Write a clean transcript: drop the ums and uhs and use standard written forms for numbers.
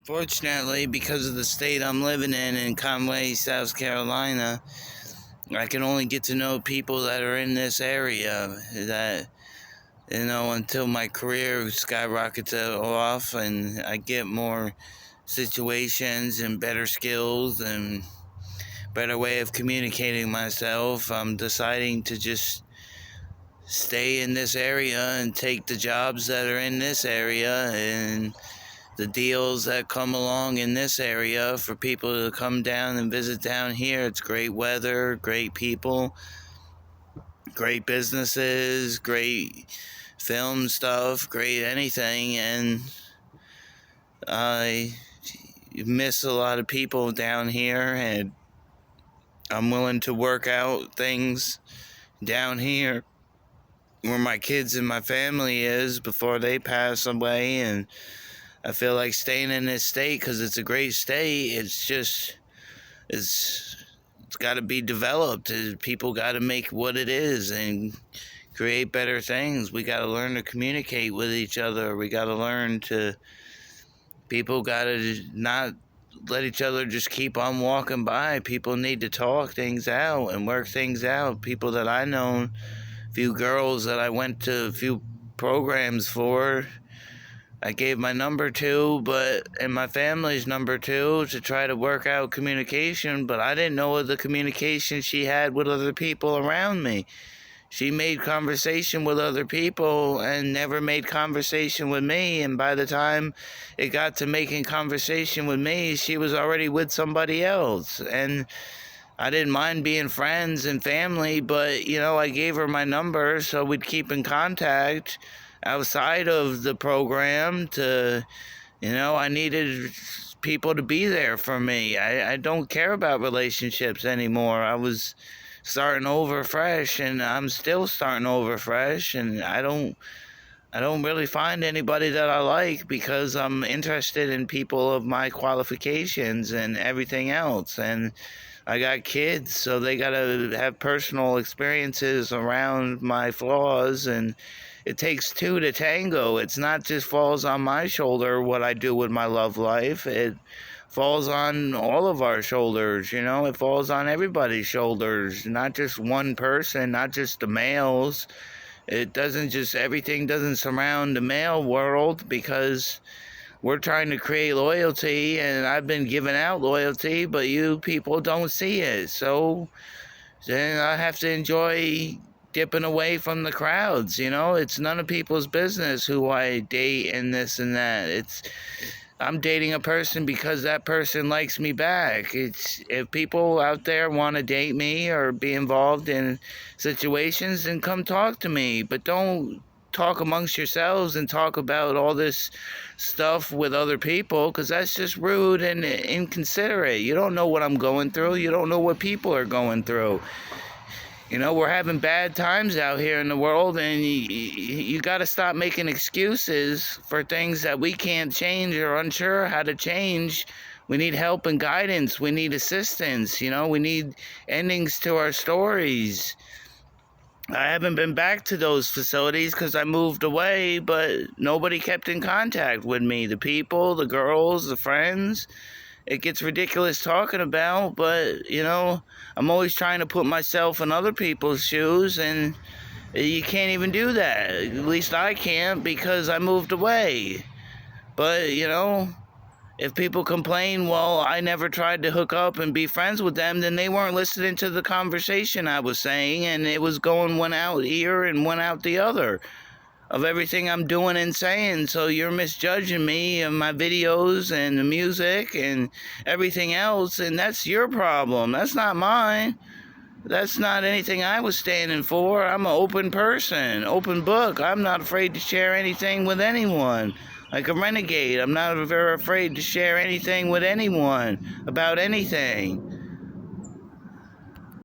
Fortunately, because of the state I'm living in Conway, South Carolina, I can only get to know people that are in this area. That, until my career skyrockets off and I get more situations and better skills and better way of communicating myself, I'm deciding to just stay in this area and take the jobs that are in this area and the deals that come along in this area for people to come down and visit down here. It's great weather, great people, great businesses, great film stuff, great anything, and I miss a lot of people down here, and I'm willing to work out things down here where my kids and my family is before they pass away. And I feel like staying in this state because it's a great state. It's got to be developed. People got to make what it is and create better things. We got to learn to communicate with each other. We got to learn to. People got to not let each other just keep on walking by. People need to talk things out and work things out. People that I know, few girls that I went to a few programs for, I gave my number to, and my family's number to try to work out communication, but I didn't know the communication she had with other people around me. She made conversation with other people and never made conversation with me, and by the time it got to making conversation with me, she was already with somebody else. And I didn't mind being friends and family, but, I gave her my number so we'd keep in contact outside of the program I needed people to be there for me. I don't care about relationships anymore. I was starting over fresh, and I'm still starting over fresh, and I don't really find anybody that I like because I'm interested in people of my qualifications and everything else. And I got kids, so they got to have personal experiences around my flaws, and it takes two to tango. It's not just falls on my shoulder what I do with my love life. It falls on all of our shoulders, It falls on everybody's shoulders, not just one person, not just the males. Everything doesn't surround the male world because we're trying to create loyalty, and I've been giving out loyalty, but you people don't see it. So then I have to enjoy dipping away from the crowds, It's none of people's business who I date and this and that. I'm dating a person because that person likes me back. If people out there want to date me or be involved in situations, then come talk to me. But don't talk amongst yourselves and talk about all this stuff with other people, because that's just rude and inconsiderate. You don't know what I'm going through. You don't know what people are going through. We're having bad times out here in the world, and you got to stop making excuses for things that we can't change or unsure how to change. We need help and guidance. We need assistance. We need endings to our stories. I haven't been back to those facilities because I moved away, but nobody kept in contact with me. The people, the girls, the friends. It gets ridiculous talking about, but, I'm always trying to put myself in other people's shoes, and you can't even do that. At least I can't, because I moved away. But, if people complain, well, I never tried to hook up and be friends with them, then they weren't listening to the conversation I was saying, and it was going one out ear and one out the other of everything I'm doing and saying. So you're misjudging me and my videos and the music and everything else, and that's your problem. That's not mine. That's not anything I was standing for. I'm an open person, open book. I'm not afraid to share anything with anyone. Like a renegade, I'm not very afraid to share anything with anyone about anything.